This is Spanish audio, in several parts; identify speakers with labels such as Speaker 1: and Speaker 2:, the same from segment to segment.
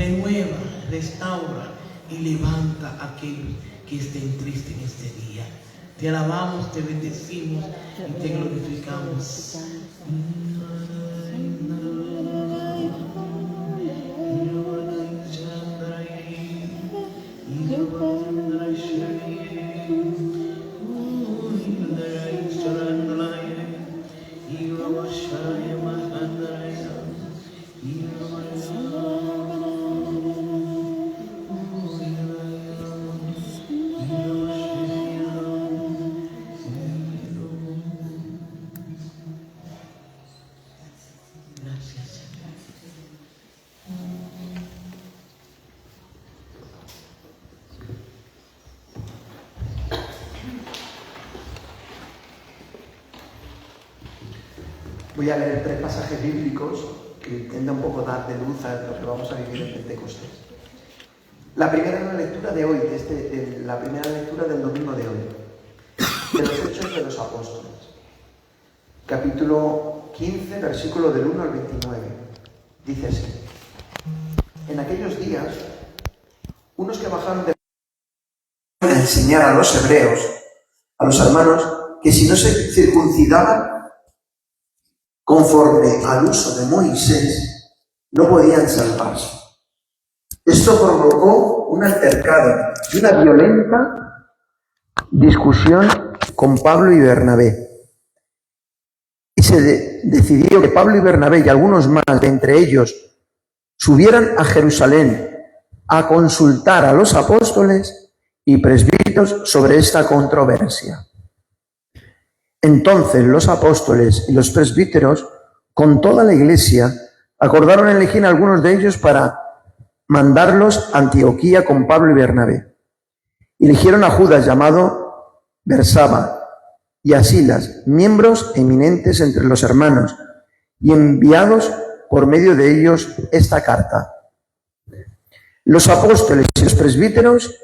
Speaker 1: renueva, restaura y levanta a aquellos que estén tristes en este día. Te alabamos, te bendecimos y te glorificamos.
Speaker 2: Voy a leer 3 pasajes bíblicos que intentan un poco dar de luz a lo que vamos a vivir en Pentecostés. La primera lectura de hoy, la primera lectura del domingo de hoy, de los Hechos de los Apóstoles. Capítulo 15, versículo del 1 al 29. Dice así: En aquellos días, unos que bajaron de enseñar a los hebreos, a los hermanos, que si no se circuncidaban conforme al uso de Moisés, no podían salvarse. Esto provocó un altercado y una violenta discusión con Pablo y Bernabé. Y se decidió que Pablo y Bernabé y algunos más de entre ellos subieran a Jerusalén a consultar a los apóstoles y presbíteros sobre esta controversia. Entonces los apóstoles y los presbíteros, con toda la iglesia, acordaron elegir a algunos de ellos para mandarlos a Antioquía con Pablo y Bernabé. Eligieron a Judas, llamado Bersaba, y a Silas, miembros eminentes entre los hermanos, y enviados por medio de ellos esta carta. Los apóstoles y los presbíteros,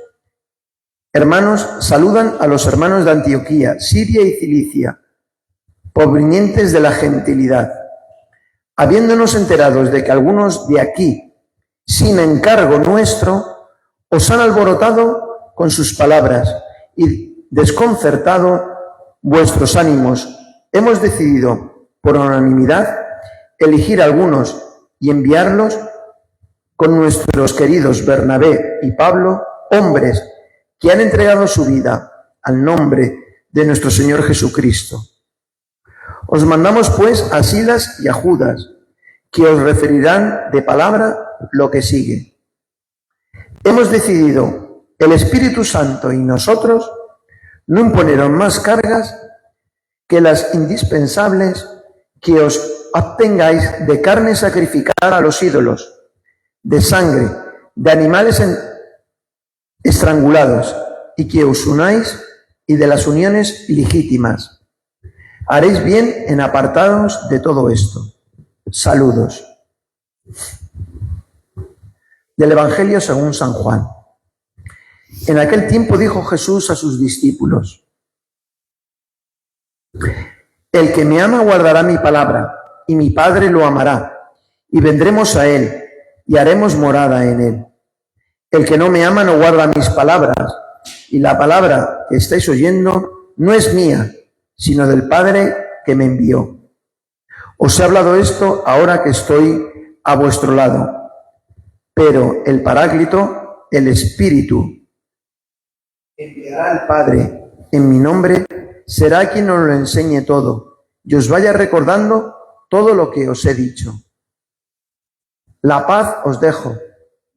Speaker 2: hermanos, saludan a los hermanos de Antioquía, Siria y Cilicia, provenientes de la gentilidad. Habiéndonos enterados de que algunos de aquí, sin encargo nuestro, os han alborotado con sus palabras y desconcertado vuestros ánimos, hemos decidido, por unanimidad, elegir a algunos y enviarlos con nuestros queridos Bernabé y Pablo, hombres que han entregado su vida al nombre de nuestro Señor Jesucristo. Os mandamos pues a Silas y a Judas, que os referirán de palabra lo que sigue. Hemos decidido, el Espíritu Santo y nosotros, no imponieron más cargas que las indispensables, que os abstengáis de carne sacrificada a los ídolos, de sangre, de animales estrangulados, y que os unáis y de las uniones ilegítimas. Haréis bien en apartaros de todo esto. Saludos. Del Evangelio según San Juan. En aquel tiempo dijo Jesús a sus discípulos: El que me ama guardará mi palabra, y mi Padre lo amará, y vendremos a él, y haremos morada en él. El que no me ama no guarda mis palabras, y la palabra que estáis oyendo no es mía, sino del Padre que me envió. Os he hablado esto ahora que estoy a vuestro lado, pero el Paráclito, el Espíritu, que enviará al Padre en mi nombre, será quien os lo enseñe todo, y os vaya recordando todo lo que os he dicho. La paz os dejo,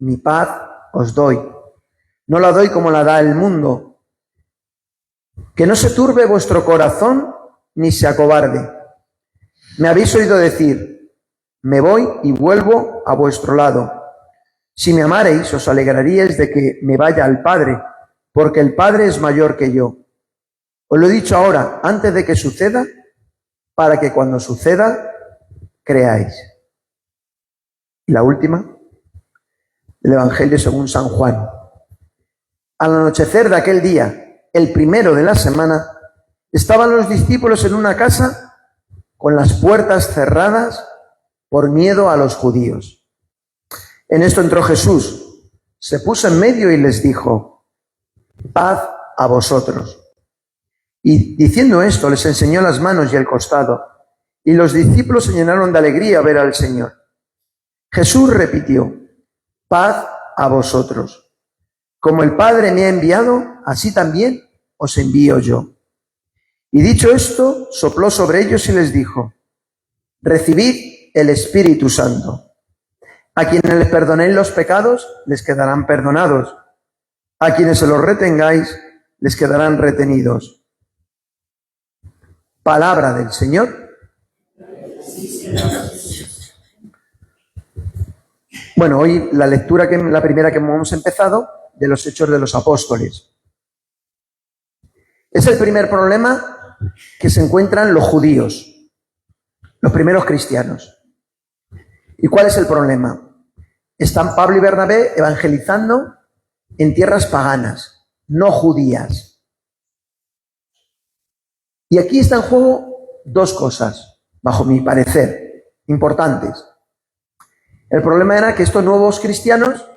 Speaker 2: mi paz os doy. No la doy como la da el mundo. Que no se turbe vuestro corazón ni se acobarde. Me habéis oído decir: me voy y vuelvo a vuestro lado. Si me amareis, os alegraríais de que me vaya al Padre, porque el Padre es mayor que yo. Os lo he dicho ahora, antes de que suceda, para que cuando suceda, creáis. Y la última, el Evangelio según San Juan. Al anochecer de aquel día, el primero de la semana, estaban los discípulos en una casa con las puertas cerradas por miedo a los judíos. En esto entró Jesús, se puso en medio y les dijo: paz a vosotros. Y diciendo esto, les enseñó las manos y el costado, y los discípulos se llenaron de alegría a ver al Señor. Jesús repitió: paz a vosotros. Como el Padre me ha enviado, así también os envío yo. Y dicho esto, sopló sobre ellos y les dijo: recibid el Espíritu Santo. A quienes les perdonéis los pecados, les quedarán perdonados. A quienes se los retengáis, les quedarán retenidos. Palabra del Señor. Bueno, hoy la lectura, la primera que hemos empezado, de los Hechos de los Apóstoles. Es el primer problema que se encuentran los judíos, los primeros cristianos. ¿Y cuál es el problema? Están Pablo y Bernabé evangelizando en tierras paganas, no judías. Y aquí está en juego dos cosas, bajo mi parecer, importantes. El problema era que estos nuevos cristianos,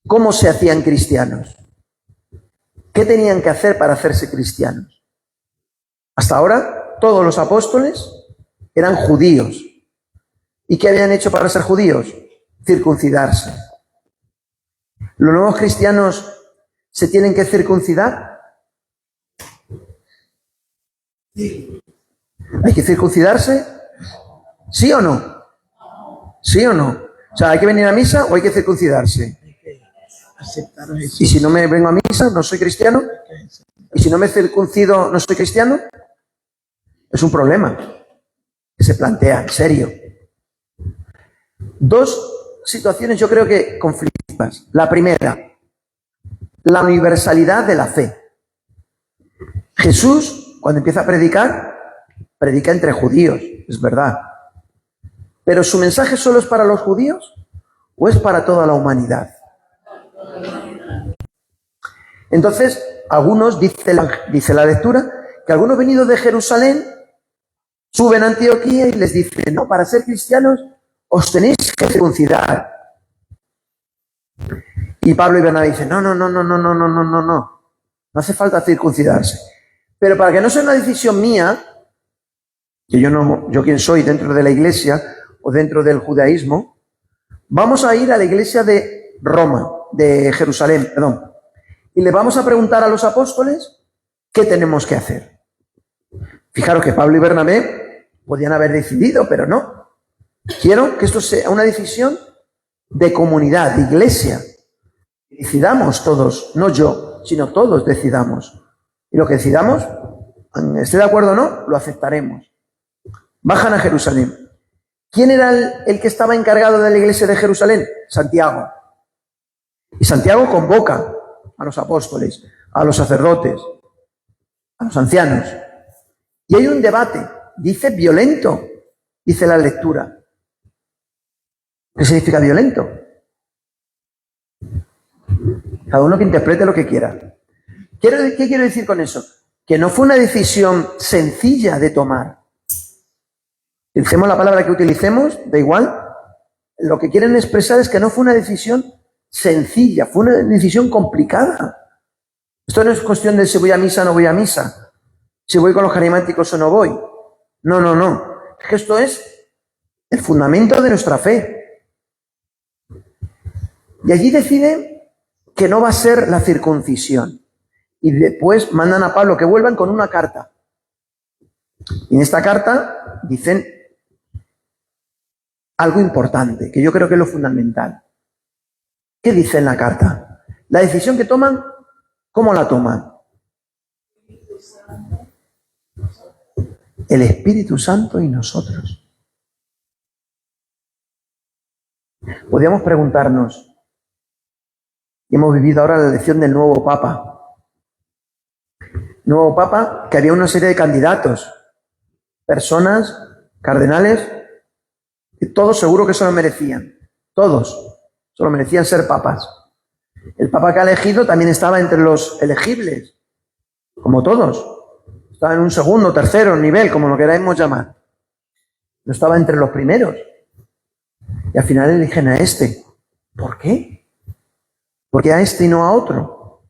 Speaker 2: ¿cómo se hacían cristianos? ¿Qué tenían que hacer para hacerse cristianos? Hasta ahora, todos los apóstoles eran judíos. ¿Y qué habían hecho para ser judíos? Circuncidarse. ¿Los nuevos cristianos se tienen que circuncidar? ¿Hay que circuncidarse? ¿Sí o no? ¿Sí o no? O sea, ¿hay que venir a misa o hay que circuncidarse?
Speaker 1: Aceptar a Jesús.
Speaker 2: ¿Y si no me vengo a misa, no soy cristiano? ¿Y si no me circuncido, no soy cristiano? Es un problema que se plantea en serio. Dos situaciones yo creo que conflictivas. La primera, la universalidad de la fe. Jesús, cuando empieza a predicar, predica entre judíos, es verdad. ¿Pero su mensaje solo es para los judíos o es para toda la humanidad? Entonces, algunos, dice la lectura, que algunos venidos de Jerusalén suben a Antioquía y les dicen: no, para ser cristianos os tenéis que circuncidar. Y Pablo y Bernabé dicen: no hace falta circuncidarse. Pero para que no sea una decisión mía, que yo quién soy dentro de la iglesia o dentro del judaísmo, vamos a ir a la iglesia de Jerusalén, y le vamos a preguntar a los apóstoles qué tenemos que hacer. Fijaros que Pablo y Bernabé podían haber decidido, pero no. Quiero que esto sea una decisión de comunidad, de iglesia. Decidamos todos, no yo, sino todos decidamos. Y lo que decidamos, esté de acuerdo o no, lo aceptaremos. Bajan a Jerusalén. ¿Quién era el que estaba encargado de la iglesia de Jerusalén? Santiago. Y Santiago convoca a los apóstoles, a los sacerdotes, a los ancianos. Y hay un debate, dice violento, dice la lectura. ¿Qué significa violento? Cada uno que interprete lo que quiera. ¿Qué quiero decir con eso? Que no fue una decisión sencilla de tomar. Utilicemos la palabra que utilicemos, da igual. Lo que quieren expresar es que no fue una decisión sencilla, fue una decisión complicada. Esto no es cuestión de si voy a misa o no voy a misa, si voy con los carismáticos o no voy. No. Es que esto es el fundamento de nuestra fe. Y allí deciden que no va a ser la circuncisión. Y después mandan a Pablo que vuelvan con una carta. Y en esta carta dicen algo importante, que yo creo que es lo fundamental. ¿Qué dice en la carta? La decisión que toman, ¿cómo la toman? El Espíritu Santo y nosotros. Podríamos preguntarnos, y hemos vivido ahora la elección del nuevo Papa. Nuevo Papa, que había una serie de candidatos, personas, cardenales, y todos seguro que se lo merecían. Todos se lo merecían ser papas. El Papa que ha elegido también estaba entre los elegibles, como todos. Estaba en un segundo, tercero nivel, como lo queramos llamar. No estaba entre los primeros. Y al final eligen a este. ¿Por qué? Porque a este y no a otro.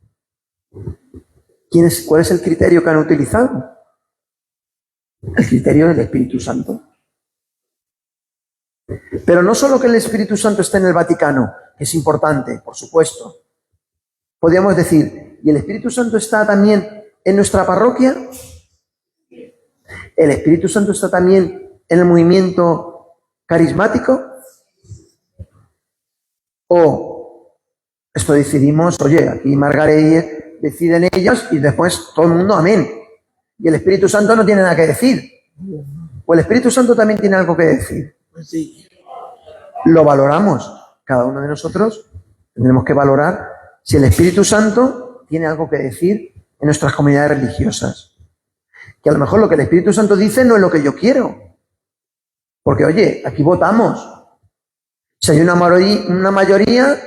Speaker 2: ¿Cuál es el criterio que han utilizado? El criterio del Espíritu Santo. Pero no solo que el Espíritu Santo esté en el Vaticano, que es importante, por supuesto. Podríamos decir, ¿y el Espíritu Santo está también en nuestra parroquia? ¿El Espíritu Santo está también en el movimiento carismático? ¿O esto decidimos, oye, aquí Margarey deciden ellas y después todo el mundo amén? Y el Espíritu Santo no tiene nada que decir. ¿O el Espíritu Santo también tiene algo que decir?
Speaker 1: Sí.
Speaker 2: Lo valoramos. Cada uno de nosotros tendremos que valorar si el Espíritu Santo tiene algo que decir en nuestras comunidades religiosas. Que a lo mejor lo que el Espíritu Santo dice no es lo que yo quiero. Porque, oye, aquí votamos. Si hay una mayoría,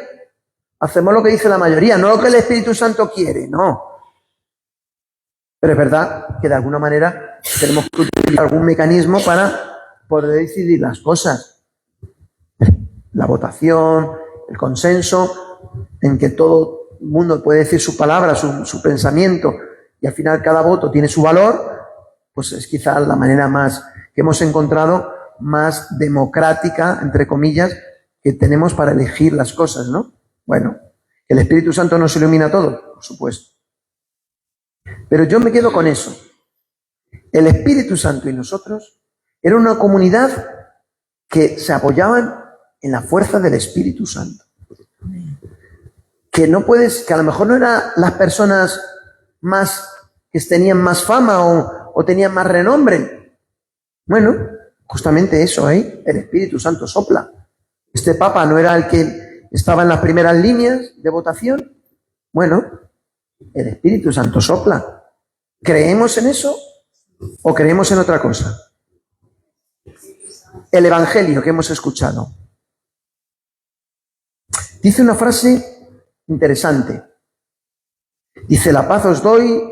Speaker 2: hacemos lo que dice la mayoría, no lo que el Espíritu Santo quiere, no. Pero es verdad que de alguna manera tenemos que utilizar algún mecanismo para poder decidir las cosas. La votación, el consenso, en que todo el mundo puede decir su palabra, su pensamiento, y al final cada voto tiene su valor, pues es quizás la manera más que hemos encontrado más democrática, entre comillas, que tenemos para elegir las cosas, ¿no? Bueno, el Espíritu Santo nos ilumina todo, por supuesto. Pero yo me quedo con eso. El Espíritu Santo y nosotros era una comunidad que se apoyaban en la fuerza del Espíritu Santo. Que a lo mejor no eran las personas que tenían más fama o tenían más renombre. Bueno, justamente eso ahí, el Espíritu Santo sopla. Este Papa no era el que estaba en las primeras líneas de votación. Bueno, el Espíritu Santo sopla. ¿Creemos en eso o creemos en otra cosa? El Evangelio que hemos escuchado dice una frase interesante. Dice, la paz os doy,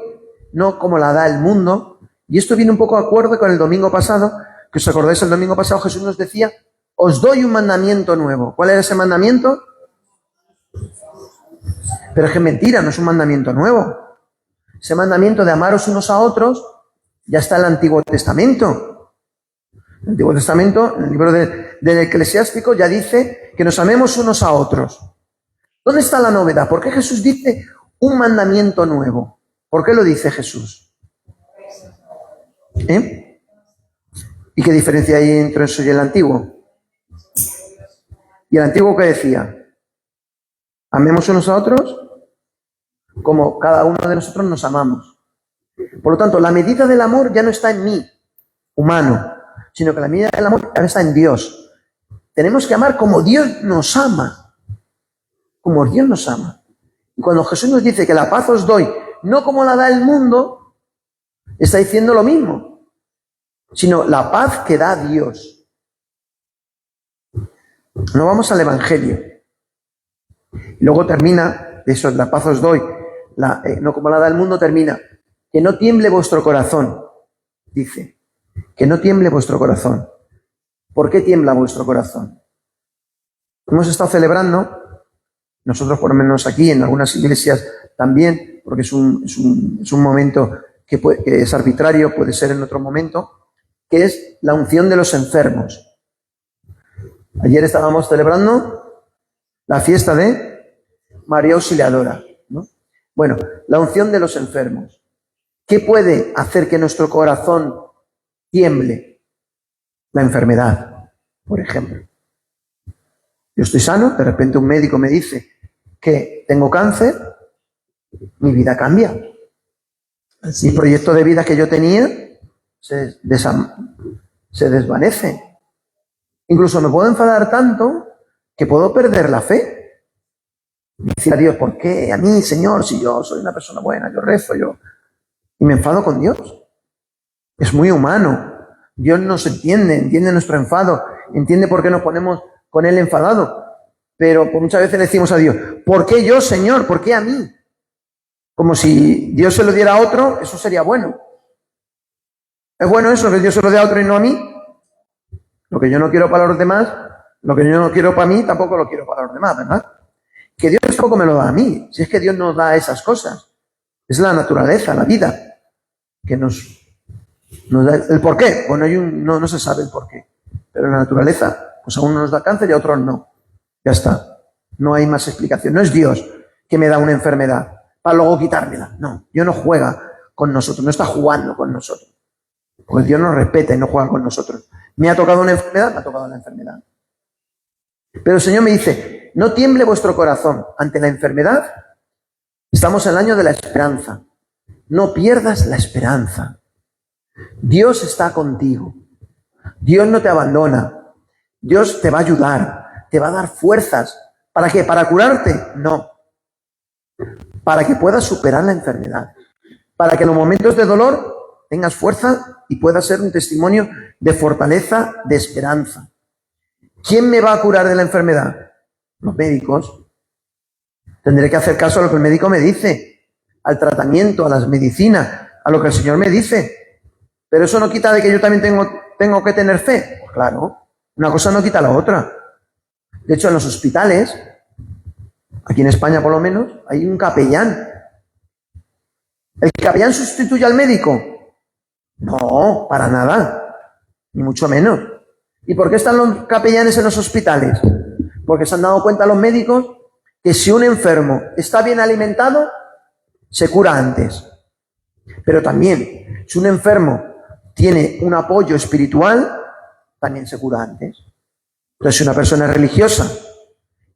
Speaker 2: no como la da el mundo. Y esto viene un poco de acuerdo con el domingo pasado, que os acordáis, el domingo pasado Jesús nos decía, os doy un mandamiento nuevo. ¿Cuál era ese mandamiento? Pero es que es mentira, no es un mandamiento nuevo. Ese mandamiento de amaros unos a otros ya está en el Antiguo Testamento. El Antiguo Testamento, en el libro del Eclesiástico, ya dice que nos amemos unos a otros. ¿Dónde está la novedad? ¿Por qué Jesús dice un mandamiento nuevo? ¿Por qué lo dice Jesús? ¿Y qué diferencia hay entre eso y el Antiguo? ¿Y el Antiguo qué decía? Amemos unos a otros como cada uno de nosotros nos amamos. Por lo tanto, la medida del amor ya no está en mí, humano, sino que la medida del amor ya está en Dios. Tenemos que amar como Dios nos ama. Como Dios nos ama. Y cuando Jesús nos dice que la paz os doy, no como la da el mundo, está diciendo lo mismo, sino la paz que da Dios. No vamos al Evangelio. Y luego termina, eso, la paz os doy, no como la da el mundo, termina, que no tiemble vuestro corazón, dice, que no tiemble vuestro corazón. ¿Por qué tiembla vuestro corazón? Hemos estado celebrando, nosotros por lo menos aquí, en algunas iglesias también, porque es un momento que es arbitrario, puede ser en otro momento, que es la unción de los enfermos. Ayer estábamos celebrando la fiesta de María Auxiliadora, ¿no? Bueno, la unción de los enfermos. ¿Qué puede hacer que nuestro corazón tiemble? La enfermedad, por ejemplo. Yo estoy sano, de repente un médico me dice que tengo cáncer, mi vida cambia. Mi proyecto de vida que yo tenía se desvanece. Incluso me puedo enfadar tanto que puedo perder la fe. Decir a Dios, ¿por qué a mí, Señor, si yo soy una persona buena, yo rezo, y me enfado con Dios? Es muy humano. Dios nos entiende nuestro enfado, entiende por qué nos ponemos con Él enfadado. Pero muchas veces le decimos a Dios, ¿por qué yo, Señor? ¿Por qué a mí? Como si Dios se lo diera a otro, eso sería bueno. ¿Es bueno eso, que Dios se lo dé a otro y no a mí? Lo que yo no quiero para los demás, Lo que yo no quiero para mí, tampoco lo quiero para los demás, ¿verdad? Que Dios tampoco me lo da a mí. Si es que Dios nos da esas cosas. Es la naturaleza, la vida, que nos da el por qué. Bueno, no se sabe el por qué. Pero la naturaleza, pues a unos nos da cáncer y a otros no. Ya está. No hay más explicación. No es Dios que me da una enfermedad para luego quitármela. No, Dios no juega con nosotros, no está jugando con nosotros. Porque Dios nos respeta y no juega con nosotros. Me ha tocado una enfermedad, me ha tocado la enfermedad. Pero el Señor me dice, no tiemble vuestro corazón ante la enfermedad. Estamos en el año de la esperanza. No pierdas la esperanza. Dios está contigo. Dios no te abandona. Dios te va a ayudar, te va a dar fuerzas. ¿Para qué? ¿Para curarte? No. Para que puedas superar la enfermedad. Para que en los momentos de dolor tengas fuerza y puedas ser un testimonio de fortaleza, de esperanza. ¿Quién me va a curar de la enfermedad? Los médicos. Tendré que hacer caso a lo que el médico me dice, al tratamiento, a las medicinas, a lo que el Señor me dice. Pero eso no quita de que yo también tengo que tener fe. Pues claro, una cosa no quita la otra. De hecho, en los hospitales, aquí en España por lo menos, hay un capellán. ¿El capellán sustituye al médico? No, para nada, ni mucho menos. ¿Y por qué están los capellanes en los hospitales? Porque se han dado cuenta los médicos que si un enfermo está bien alimentado, se cura antes. Pero también, si un enfermo tiene un apoyo espiritual, también se cura antes. Entonces, si una persona es religiosa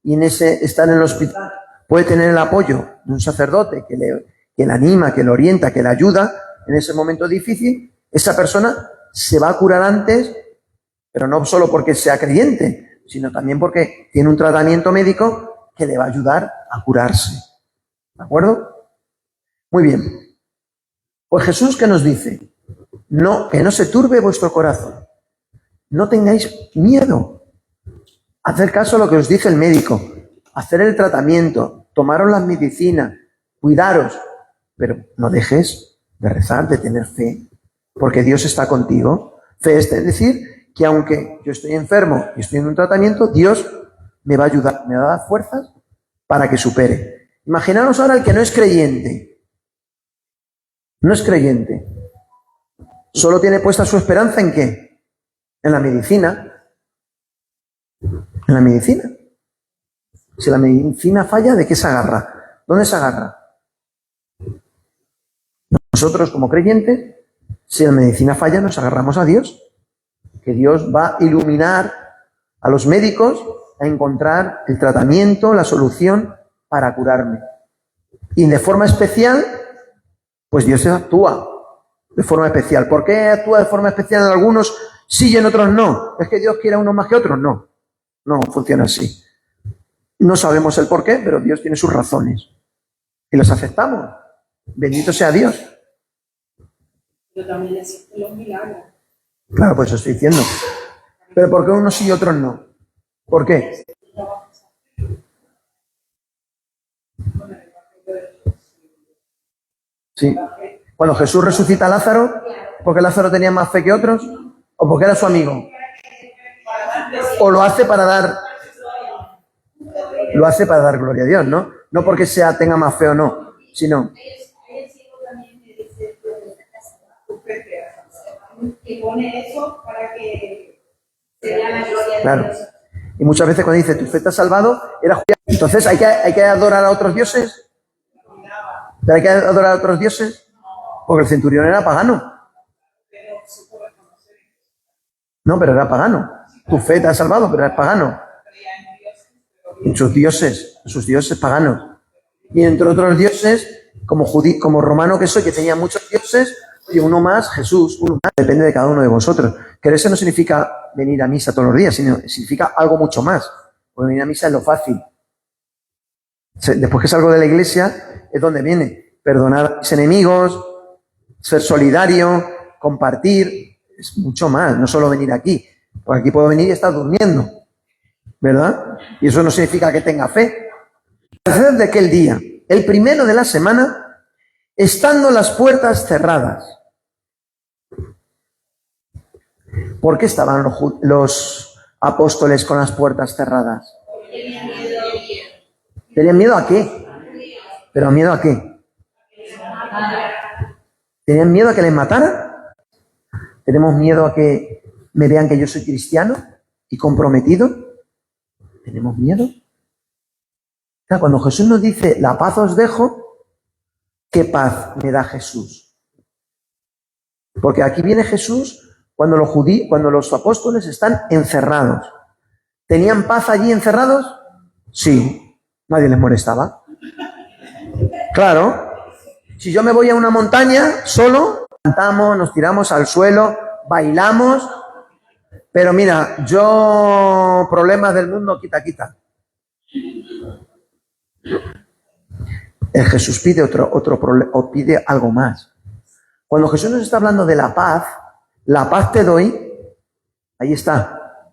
Speaker 2: y está en el hospital, puede tener el apoyo de un sacerdote que le anima, que le orienta, que le ayuda en ese momento difícil, esa persona se va a curar antes, pero no solo porque sea creyente, sino también porque tiene un tratamiento médico que le va a ayudar a curarse. ¿De acuerdo? Muy bien. Pues Jesús, ¿qué nos dice? No, que no se turbe vuestro corazón. No tengáis miedo. Hacer caso a lo que os dice el médico. Hacer el tratamiento. Tomaros las medicinas. Cuidaros. Pero no dejes de rezar, de tener fe. Porque Dios está contigo. Fe es decir que aunque yo estoy enfermo y estoy en un tratamiento, Dios me va a ayudar, me va a dar fuerzas para que supere. Imaginaros ahora el que no es creyente. No es creyente. Solo tiene puesta su esperanza ¿en qué? En la medicina. En la medicina. Si la medicina falla, ¿de qué se agarra? ¿Dónde se agarra? Nosotros como creyentes, si la medicina falla, nos agarramos a Dios. Que Dios va a iluminar a los médicos a encontrar el tratamiento, la solución para curarme. Y de forma especial, pues Dios actúa de forma especial. ¿Por qué actúa de forma especial en algunos sí y en otros no? ¿Es que Dios quiere a unos más que a otros? No, no funciona así. No sabemos el por qué, pero Dios tiene sus razones. Y los aceptamos. Bendito sea Dios.
Speaker 3: Pero también existen los milagros.
Speaker 2: Claro, pues eso estoy diciendo. Pero ¿por qué unos sí y otros no? ¿Por qué? Sí. Cuando Jesús resucita a Lázaro, ¿porque Lázaro tenía más fe que otros? ¿O porque era su amigo? ¿O lo hace para dar gloria a Dios, ¿no? No porque tenga más fe o no, sino...
Speaker 3: Que pone eso para que se vea la gloria de
Speaker 2: Claro.
Speaker 3: Dios.
Speaker 2: Y muchas veces cuando dice, tu fe te ha salvado, era judía. Entonces, ¿hay que adorar a otros dioses? ¿Pero hay que adorar a otros dioses? Porque el centurión era pagano. No, pero era pagano. Tu fe te ha salvado, pero era pagano. En sus dioses paganos. Y entre otros dioses, como romano que soy, que tenía muchos dioses, y uno más, Jesús, uno más, depende de cada uno de vosotros. Que eso no significa venir a misa todos los días, sino significa algo mucho más. Porque venir a misa es lo fácil. Después que salgo de la iglesia, es donde viene. Perdonar a mis enemigos, ser solidario, compartir, es mucho más, no solo venir aquí. Porque aquí puedo venir y estar durmiendo, ¿verdad? Y eso no significa que tenga fe. Desde aquel día, el primero de la semana, estando las puertas cerradas. ¿Por qué estaban los apóstoles con las puertas cerradas? ¿Tenían miedo a qué? ¿Pero miedo a qué? ¿Tenían miedo a que les mataran? ¿Tenemos miedo a que me vean que yo soy cristiano y comprometido? ¿Tenemos miedo? Claro, cuando Jesús nos dice, la paz os dejo, ¿qué paz me da Jesús? Porque aquí viene Jesús cuando los apóstoles están encerrados. ¿Tenían paz allí encerrados? Sí, nadie les molestaba. Claro, si yo me voy a una montaña solo, cantamos, nos tiramos al suelo, bailamos, pero mira, yo problemas del mundo, quita. El Jesús pide pide algo más. Cuando Jesús nos está hablando de la paz te doy, ahí está,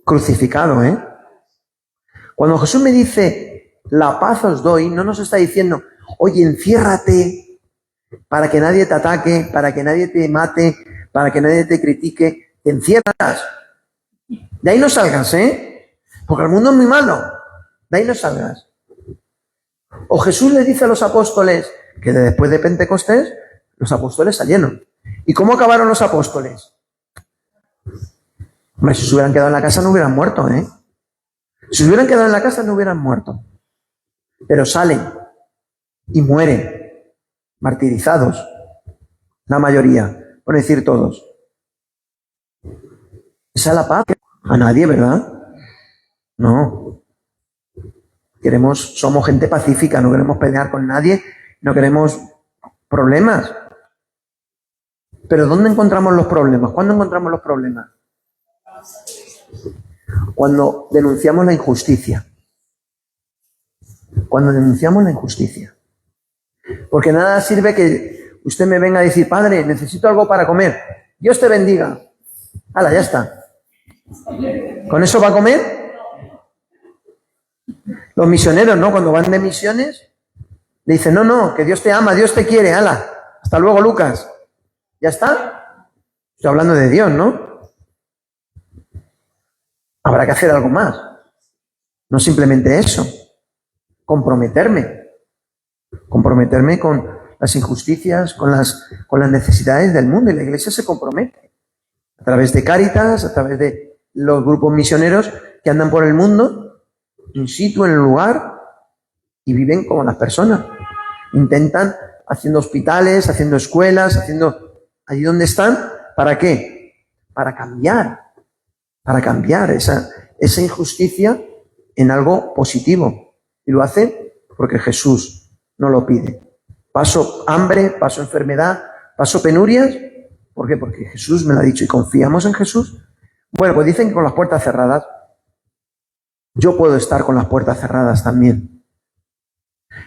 Speaker 2: crucificado, ¿eh? Cuando Jesús me dice, la paz os doy, no nos está diciendo, oye, enciérrate para que nadie te ataque, para que nadie te mate, para que nadie te critique, te encierras. De ahí no salgas, ¿eh? Porque el mundo es muy malo. De ahí no salgas. O Jesús le dice a los apóstoles que después de Pentecostés, los apóstoles salieron. ¿Y cómo acabaron los apóstoles? Hombre, si se hubieran quedado en la casa no hubieran muerto, ¿eh? Si se hubieran quedado en la casa no hubieran muerto. Pero salen y mueren, martirizados, la mayoría, por decir todos. ¿Esa es la paz? A nadie, ¿verdad? No. Somos gente pacífica, no queremos pelear con nadie, no queremos problemas. Pero ¿dónde encontramos los problemas? ¿Cuándo encontramos los problemas? Cuando denunciamos la injusticia. Cuando denunciamos la injusticia. Porque nada sirve que usted me venga a decir, padre, necesito algo para comer. Dios te bendiga. ¡Hala, ya está! ¿Con eso va a comer? Los misioneros, ¿no? Cuando van de misiones, le dicen, no, que Dios te ama, Dios te quiere, ¡hala! Hasta luego, Lucas. ¿Ya está? Estoy hablando de Dios, ¿no? Habrá que hacer algo más. No simplemente eso. Comprometerme con las injusticias, con las necesidades del mundo. Y la Iglesia se compromete. A través de Cáritas, a través de los grupos misioneros que andan por el mundo, in situ, en el lugar, y viven como las personas. Intentan, haciendo hospitales, haciendo escuelas, haciendo allí donde están, ¿para qué? Para cambiar esa injusticia en algo positivo. Y lo hacen porque Jesús no lo pide. Paso hambre, paso enfermedad, paso penurias. ¿Por qué? Porque Jesús me lo ha dicho y confiamos en Jesús. Bueno, pues dicen que con las puertas cerradas. Yo puedo estar con las puertas cerradas también.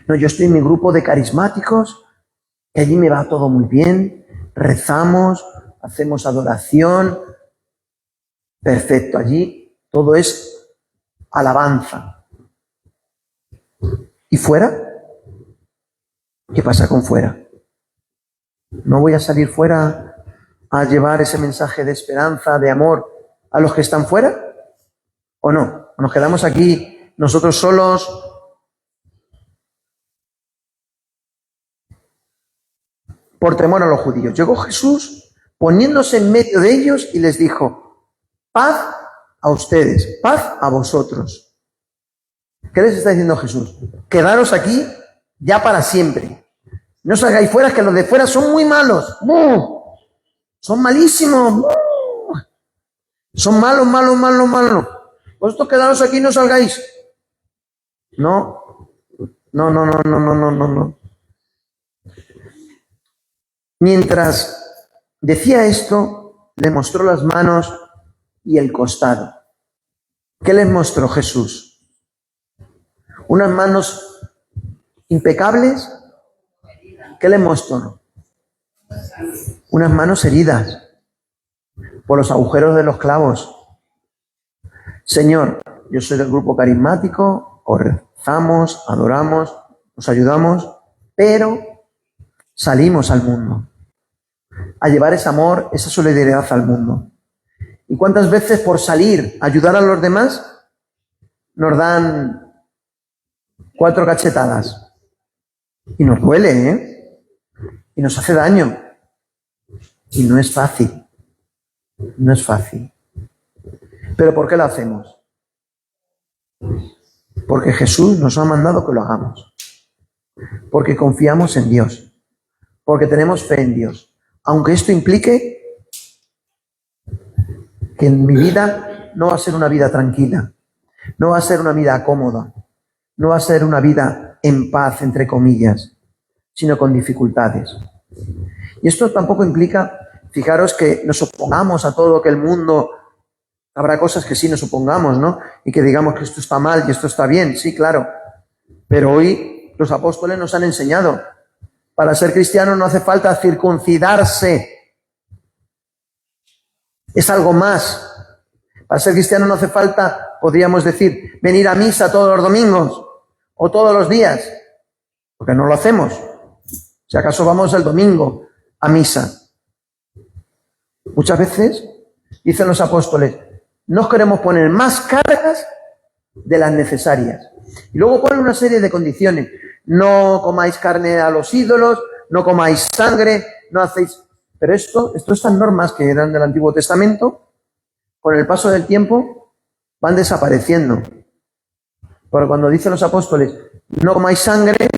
Speaker 2: No, yo estoy en mi grupo de carismáticos, que allí me va todo muy bien, rezamos, hacemos adoración. Perfecto, allí todo es alabanza. ¿Y fuera? ¿Qué pasa con fuera? ¿No voy a salir fuera a llevar ese mensaje de esperanza, de amor a los que están fuera? ¿O no? ¿O nos quedamos aquí nosotros solos? Por temor a los judíos. Llegó Jesús poniéndose en medio de ellos y les dijo, paz a ustedes, paz a vosotros. ¿Qué les está diciendo Jesús? Quedaros aquí ya para siempre. No salgáis fuera, que los de fuera son muy malos. Son malísimos. Son malos. Vosotros quedaros aquí y no salgáis. No. Mientras decía esto, le mostró las manos y el costado. ¿Qué les mostró Jesús? Unas manos impecables. ¿Qué les mostró? Unas manos heridas por los agujeros de los clavos. Señor, yo soy del grupo carismático, os rezamos, adoramos, os ayudamos, pero salimos al mundo a llevar ese amor, esa solidaridad al mundo. ¿Y cuántas veces por salir a ayudar a los demás nos dan 4 cachetadas? Y nos duele, ¿eh? Y nos hace daño. Y no es fácil. No es fácil. ¿Pero por qué lo hacemos? Porque Jesús nos ha mandado que lo hagamos. Porque confiamos en Dios. Porque tenemos fe en Dios. Aunque esto implique que en mi vida no va a ser una vida tranquila. No va a ser una vida cómoda. No va a ser una vida en paz, entre comillas, sino con dificultades. Y esto tampoco implica, fijaros, que nos opongamos a todo lo que el mundo... Habrá cosas que sí nos opongamos, ¿no? Y que digamos que esto está mal y esto está bien, sí, claro. Pero hoy los apóstoles nos han enseñado, para ser cristiano no hace falta circuncidarse. Es algo más. Para ser cristiano no hace falta, podríamos decir, venir a misa todos los domingos o todos los días, porque no lo hacemos. Si acaso vamos el domingo a misa. Muchas veces dicen los apóstoles, no os queremos poner más cargas de las necesarias. Y luego ponen una serie de condiciones. No comáis carne a los ídolos, no comáis sangre, no hacéis... Pero estas normas que eran del Antiguo Testamento, con el paso del tiempo, van desapareciendo. Porque cuando dicen los apóstoles, no comáis sangre,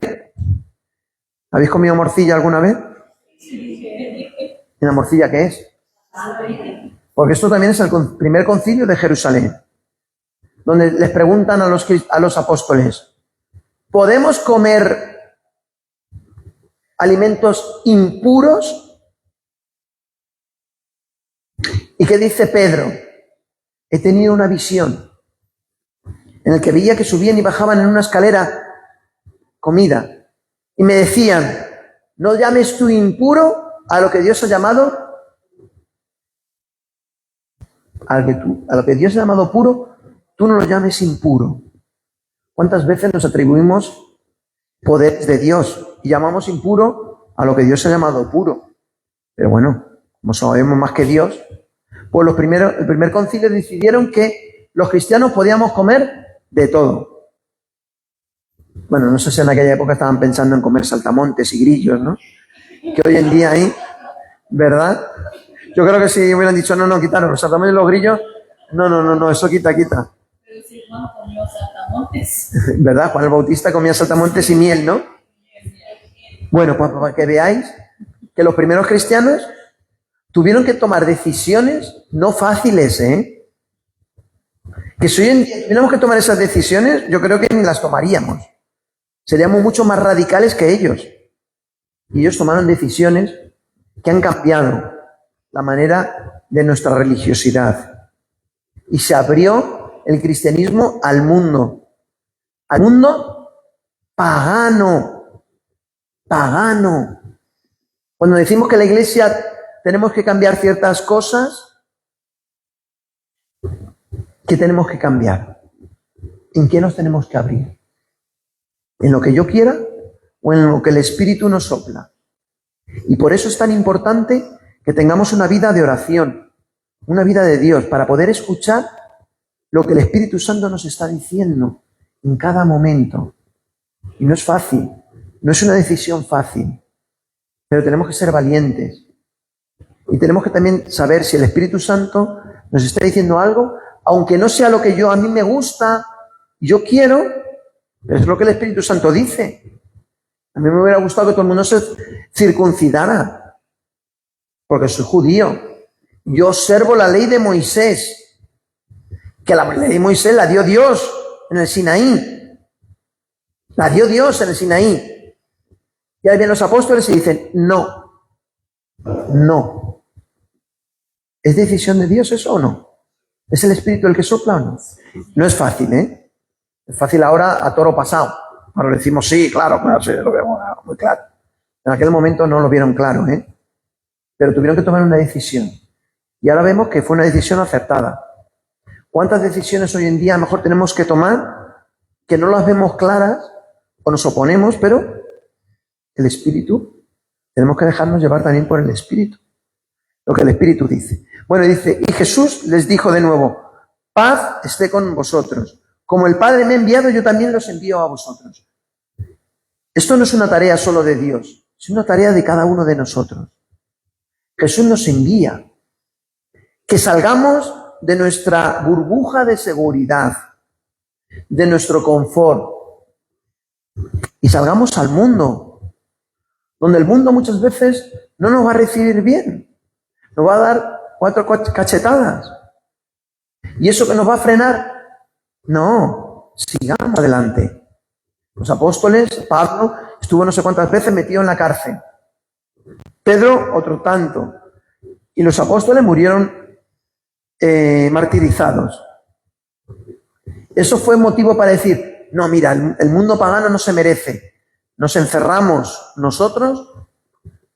Speaker 2: ¿habéis comido morcilla alguna vez? ¿Y la morcilla qué es? Porque esto también es el primer concilio de Jerusalén, donde les preguntan a los apóstoles, ¿podemos comer alimentos impuros? ¿Y qué dice Pedro? He tenido una visión en la que veía que subían y bajaban en una escalera comida y me decían, no llames tú impuro a lo que Dios ha llamado a lo que Dios ha llamado puro, tú no lo llames impuro. ¿Cuántas veces nos atribuimos poderes de Dios y llamamos impuro a lo que Dios ha llamado puro? Pero bueno, como sabemos más que Dios, pues el primer concilio decidieron que los cristianos podíamos comer de todo. Bueno, no sé si en aquella época estaban pensando en comer saltamontes y grillos, ¿no? Que hoy en día hay, ¿verdad? Yo creo que si hubieran dicho, no, quitaron los saltamontes y los grillos, no, eso quita.
Speaker 4: Pero si Juan comió saltamontes.
Speaker 2: ¿Verdad? Juan el Bautista comía saltamontes y miel, ¿no? Bueno, pues para que veáis que los primeros cristianos tuvieron que tomar decisiones no fáciles, ¿eh? Que si hoy en día tuviéramos que tomar esas decisiones, yo creo que ni las tomaríamos. Seríamos mucho más radicales que ellos. Y ellos tomaron decisiones que han cambiado la manera de nuestra religiosidad. Y se abrió el cristianismo al mundo pagano. Cuando decimos que la iglesia tenemos que cambiar ciertas cosas, ¿qué tenemos que cambiar? ¿En qué nos tenemos que abrir? ¿En lo que yo quiera o en lo que el Espíritu nos sopla? Y por eso es tan importante que tengamos una vida de oración, una vida de Dios, para poder escuchar lo que el Espíritu Santo nos está diciendo en cada momento. Y no es fácil, no es una decisión fácil, pero tenemos que ser valientes. Y tenemos que también saber si el Espíritu Santo nos está diciendo algo, aunque no sea lo que a mí me gusta, yo quiero, pero es lo que el Espíritu Santo dice. A mí me hubiera gustado que todo el mundo se circuncidara, porque soy judío. Yo observo la ley de Moisés, que la ley de Moisés la dio Dios en el Sinaí. La dio Dios en el Sinaí. Y ahí vienen los apóstoles y dicen, no. ¿Es decisión de Dios eso o no? ¿Es el Espíritu el que sopla o no? No es fácil, ¿eh? Es fácil ahora a toro pasado. Ahora le decimos, sí, claro, sí, lo vemos muy claro. En aquel momento no lo vieron claro, ¿eh? Pero tuvieron que tomar una decisión. Y ahora vemos que fue una decisión acertada. ¿Cuántas decisiones hoy en día a lo mejor tenemos que tomar que no las vemos claras o nos oponemos, pero el Espíritu, tenemos que dejarnos llevar también por el Espíritu? lo que el Espíritu dice. Bueno, dice, y Jesús les dijo de nuevo, paz esté con vosotros. Como el Padre me ha enviado, yo también los envío a vosotros. Esto no es una tarea solo de Dios, es una tarea de cada uno de nosotros. Jesús nos envía que salgamos de nuestra burbuja de seguridad, de nuestro confort, y salgamos al mundo, donde el mundo muchas veces no nos va a recibir bien, nos va a dar 4 cachetadas. ¿Y eso que nos va a frenar? No, sigamos adelante. Los apóstoles, Pablo, estuvo no sé cuántas veces metido en la cárcel. Pedro, otro tanto. Y los apóstoles murieron martirizados. Eso fue motivo para decir, no, mira, el mundo pagano no se merece. Nos encerramos nosotros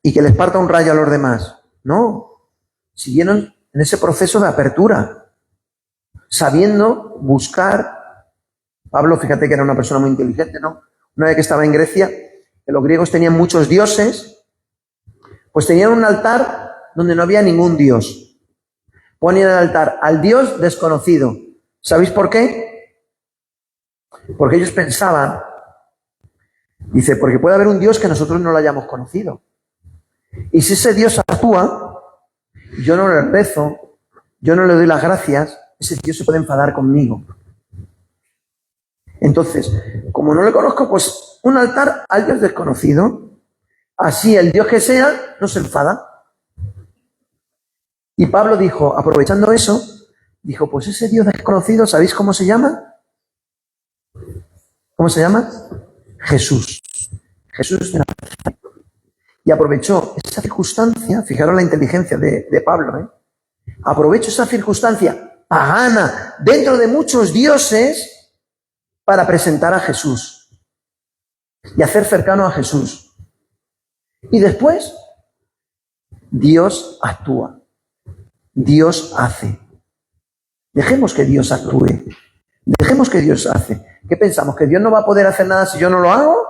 Speaker 2: y que les parta un rayo a los demás. No, siguieron en ese proceso de apertura, sabiendo buscar. Pablo, fíjate que era una persona muy inteligente, ¿no? Una vez que estaba en Grecia, que los griegos tenían muchos dioses, pues tenían un altar donde no había ningún dios. Ponían el altar al dios desconocido. ¿Sabéis por qué? Porque ellos pensaban, dice, porque puede haber un dios que nosotros no lo hayamos conocido. Y si ese dios actúa, yo no le rezo, yo no le doy las gracias, ese dios se puede enfadar conmigo. Entonces, como no le conozco, pues un altar al dios desconocido. Así el dios que sea no se enfada. Y Pablo dijo, aprovechando eso, dijo, pues ese dios desconocido, ¿sabéis cómo se llama? ¿Cómo se llama? Jesús. Jesús de Nazaret. Y aprovechó esa circunstancia, fijaros la inteligencia de Pablo, aprovechó esa circunstancia pagana dentro de muchos dioses para presentar a Jesús y hacer cercano a Jesús. Y después, Dios actúa, Dios hace. Dejemos que Dios actúe, dejemos que Dios hace. ¿Qué pensamos? ¿Que Dios no va a poder hacer nada si yo no lo hago?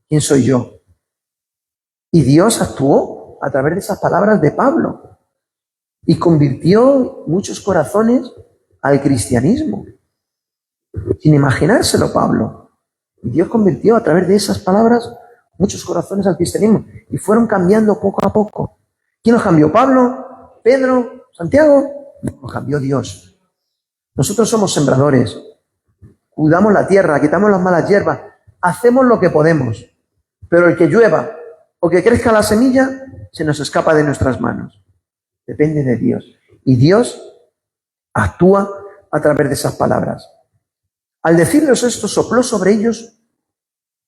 Speaker 2: ¿Quién soy yo? Y Dios actuó a través de esas palabras de Pablo y convirtió muchos corazones al cristianismo. Sin imaginárselo, Pablo. Y Dios convirtió a través de esas palabras muchos corazones al cristianismo. Y fueron cambiando poco a poco. ¿Quién los cambió? ¿Pablo? ¿Pedro? ¿Santiago? No, los cambió Dios. Nosotros somos sembradores. Cuidamos la tierra, quitamos las malas hierbas. Hacemos lo que podemos. Pero el que llueva o que crezca la semilla, se nos escapa de nuestras manos. Depende de Dios. Y Dios actúa a través de esas palabras. Al decirles esto, sopló sobre ellos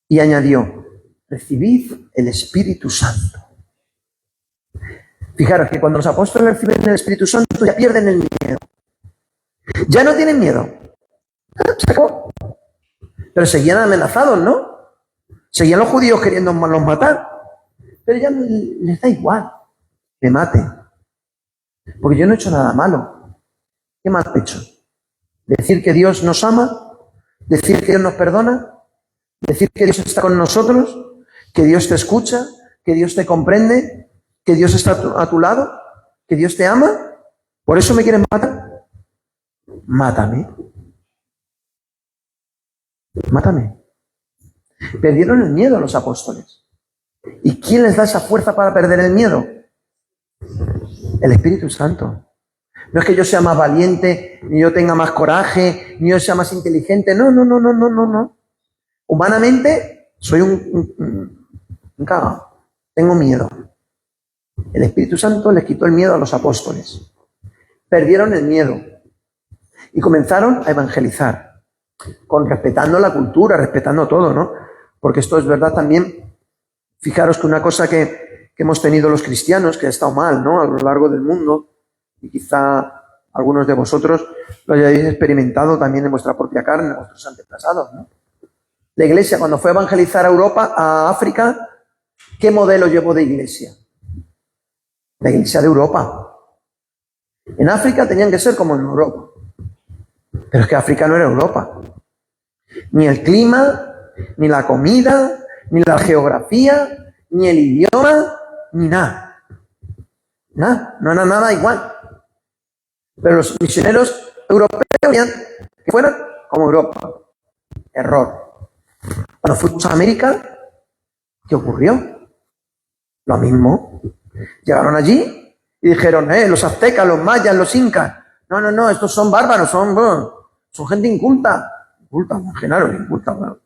Speaker 2: y añadió, recibid el Espíritu Santo. Fijaros que cuando los apóstoles reciben el Espíritu Santo ya pierden el miedo. Ya no tienen miedo. Se acabó. Pero seguían amenazados, ¿no? Seguían los judíos queriendo los matar. Pero ya les da igual. Me maten. Porque yo no he hecho nada malo. ¿Qué mal he hecho? Decir que Dios nos ama, decir que Dios nos perdona, decir que Dios está con nosotros, que Dios te escucha, que Dios te comprende, que Dios está a tu lado, que Dios te ama. ¿Por eso me quieren matar? Mátame. Mátame. Perdieron el miedo a los apóstoles. ¿Y quién les da esa fuerza para perder el miedo? El Espíritu Santo. No es que yo sea más valiente, ni yo tenga más coraje, ni yo sea más inteligente. No. Humanamente soy un cagao. Tengo miedo. El Espíritu Santo les quitó el miedo a los apóstoles. Perdieron el miedo y comenzaron a evangelizar, respetando la cultura, respetando todo, ¿no? Porque esto es verdad también. Fijaros que una cosa que hemos tenido los cristianos, que ha estado mal, ¿no? A lo largo del mundo, y quizá algunos de vosotros lo hayáis experimentado también en vuestra propia carne, en vuestros antepasados, ¿no? La iglesia, cuando fue a evangelizar a Europa, a África, ¿qué modelo llevó de iglesia? La iglesia de Europa. En África tenían que ser como en Europa. Pero es que África no era Europa. Ni el clima, ni la comida, ni la geografía, ni el idioma, ni nada. Nada, no era nada igual. Pero los misioneros europeos querían que fueran como Europa. Error. Cuando fuimos a América, ¿qué ocurrió? Lo mismo. Llegaron allí y dijeron, los aztecas, los mayas, los incas. No, estos son bárbaros, son gente inculta. Inculta, imaginaros, inculta. Bueno,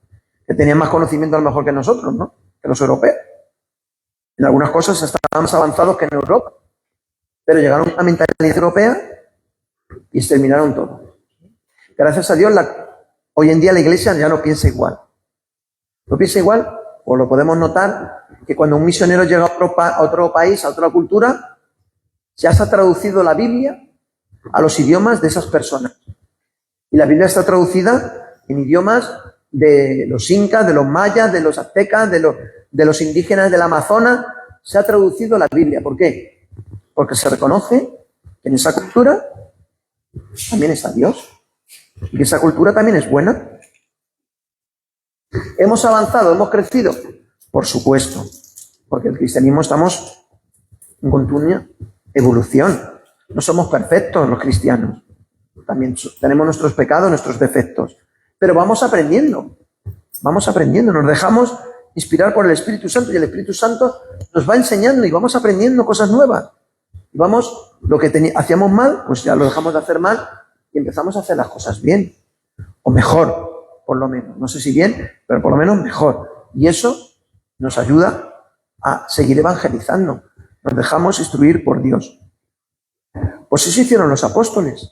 Speaker 2: que tenían más conocimiento a lo mejor que nosotros, ¿no? Que los europeos. En algunas cosas estaban más avanzados que en Europa. Pero llegaron a una mentalidad europea y exterminaron todo. Gracias a Dios, hoy en día la iglesia ya no piensa igual. ¿No piensa igual? Pues lo podemos notar que cuando un misionero llega a otro país, a otra cultura, ya se ha traducido la Biblia a los idiomas de esas personas. Y la Biblia está traducida en idiomas de los incas, de los mayas, de los aztecas, de los indígenas del Amazonas. Se ha traducido la Biblia. ¿Por qué? Porque se reconoce que en esa cultura también está Dios. Y que esa cultura también es buena. ¿Hemos avanzado? ¿Hemos crecido? Por supuesto. Porque el cristianismo estamos en continua evolución. No somos perfectos los cristianos. También tenemos nuestros pecados, nuestros defectos. Pero vamos aprendiendo. Nos dejamos inspirar por el Espíritu Santo y el Espíritu Santo nos va enseñando y vamos aprendiendo cosas nuevas. Y vamos, lo que hacíamos mal, pues ya lo dejamos de hacer mal y empezamos a hacer las cosas bien. O mejor, por lo menos. No sé si bien, pero por lo menos mejor. Y eso nos ayuda a seguir evangelizando. Nos dejamos instruir por Dios. Pues eso hicieron los apóstoles.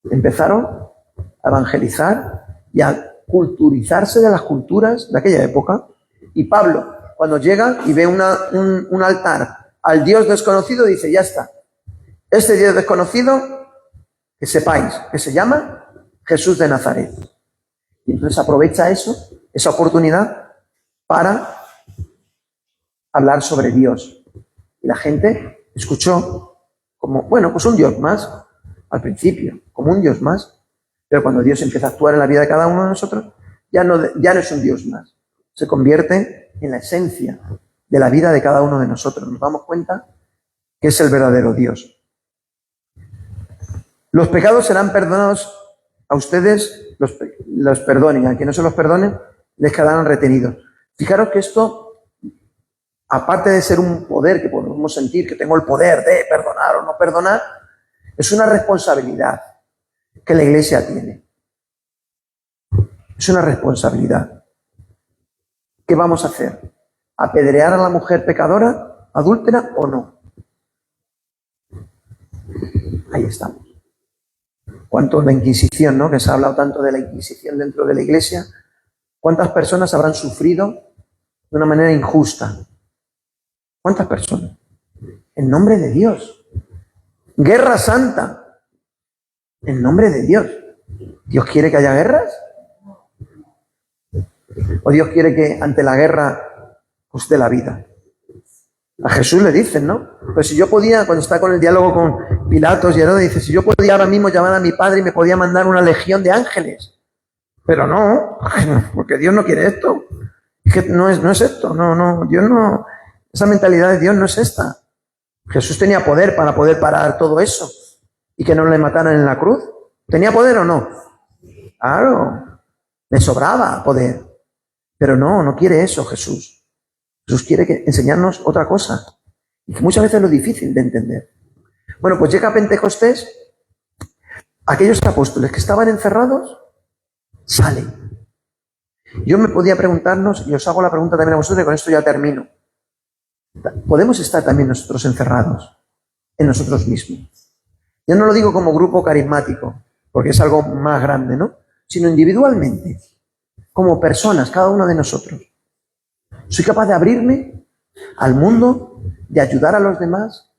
Speaker 2: Empezaron a evangelizar y a culturizarse de las culturas de aquella época. Y Pablo, cuando llega y ve un altar al Dios desconocido, dice, ya está. Este Dios desconocido, que sepáis, que se llama Jesús de Nazaret. Y entonces aprovecha esa oportunidad para hablar sobre Dios. Y la gente escuchó como, bueno, pues un Dios más, al principio, como un Dios más. Pero cuando Dios empieza a actuar en la vida de cada uno de nosotros, ya no es un Dios más. Se convierte en la esencia de la vida de cada uno de nosotros. Nos damos cuenta que es el verdadero Dios. Los pecados serán perdonados a ustedes, los perdonen. A quien no se los perdonen, les quedarán retenidos. Fijaros que esto, aparte de ser un poder que podemos sentir, que tengo el poder de perdonar o no perdonar, es una responsabilidad que la Iglesia tiene. Es una responsabilidad. ¿Qué vamos a hacer? ¿Apedrear a la mujer pecadora, adúltera o no? Ahí estamos. ¿Cuánto la Inquisición, ¿no? Que se ha hablado tanto de la Inquisición dentro de la Iglesia. ¿Cuántas personas habrán sufrido de una manera injusta? ¿Cuántas personas? En nombre de Dios. Guerra santa. En nombre de Dios. ¿Dios quiere que haya guerras? ¿O Dios quiere que ante la guerra os dé la vida? A Jesús le dicen, ¿no? Pues si yo podía, cuando está con el diálogo con Pilatos y Herodes, dice, si yo podía ahora mismo llamar a mi padre y me podía mandar una legión de ángeles. Pero no, porque Dios no quiere esto. Es que no es esto, no, Dios no, esa mentalidad de Dios no es esta. Jesús tenía poder para poder parar todo eso y que no le mataran en la cruz. ¿Tenía poder o no? Claro, le sobraba poder. Pero no quiere eso Jesús. Jesús quiere enseñarnos otra cosa. Y que muchas veces es lo difícil de entender. Bueno, pues llega Pentecostés, aquellos apóstoles que estaban encerrados, salen. Yo me podía preguntarnos, y os hago la pregunta también a vosotros, y con esto ya termino. ¿Podemos estar también nosotros encerrados en nosotros mismos? Yo no lo digo como grupo carismático, porque es algo más grande, ¿no? Sino individualmente, como personas, cada uno de nosotros. ¿Soy capaz de abrirme al mundo, de ayudar a los demás,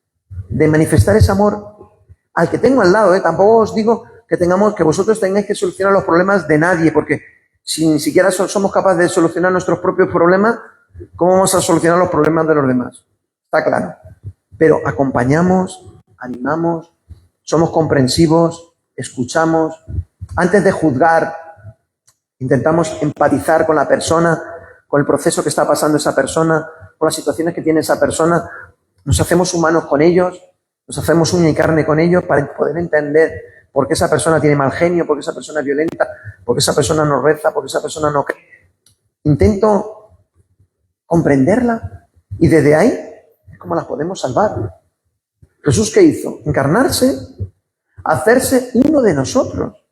Speaker 2: de manifestar ese amor al que tengo al lado? Tampoco os digo que vosotros tengáis que solucionar los problemas de nadie, porque si ni siquiera somos capaces de solucionar nuestros propios problemas, ¿cómo vamos a solucionar los problemas de los demás? Está claro. Pero acompañamos, animamos, somos comprensivos, escuchamos. Antes de juzgar, intentamos empatizar con la persona, con el proceso que está pasando esa persona, con las situaciones que tiene esa persona. nos hacemos humanos con ellos, nos hacemos uña y carne con ellos para poder entender por qué esa persona tiene mal genio, por qué esa persona es violenta, por qué esa persona no reza, por qué esa persona no cree. Intento comprenderla y desde ahí es como las podemos salvar. Jesús, ¿qué hizo? Encarnarse, hacerse uno de nosotros.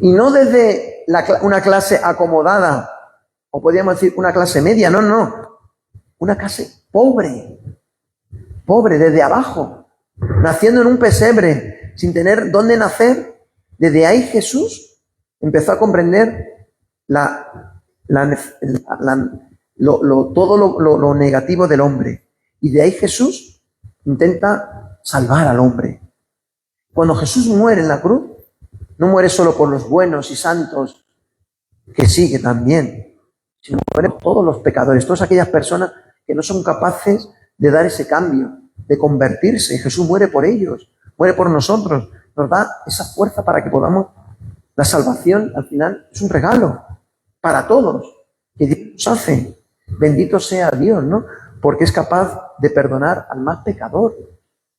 Speaker 2: Y no desde una clase acomodada, o podríamos decir una clase media, no. Una clase pobre, desde abajo, naciendo en un pesebre, sin tener dónde nacer. Desde ahí Jesús empezó a comprender todo lo negativo del hombre. Y de ahí Jesús intenta salvar al hombre. Cuando Jesús muere en la cruz, no muere solo por los buenos y santos, que sigue también, sino muere por todos los pecadores, todas aquellas personas que no son capaces de dar ese cambio, de convertirse. Jesús muere por ellos, muere por nosotros, nos da esa fuerza para que podamos. La salvación al final es un regalo para todos, que Dios nos hace. Bendito sea Dios, ¿no? Porque es capaz de perdonar al más pecador.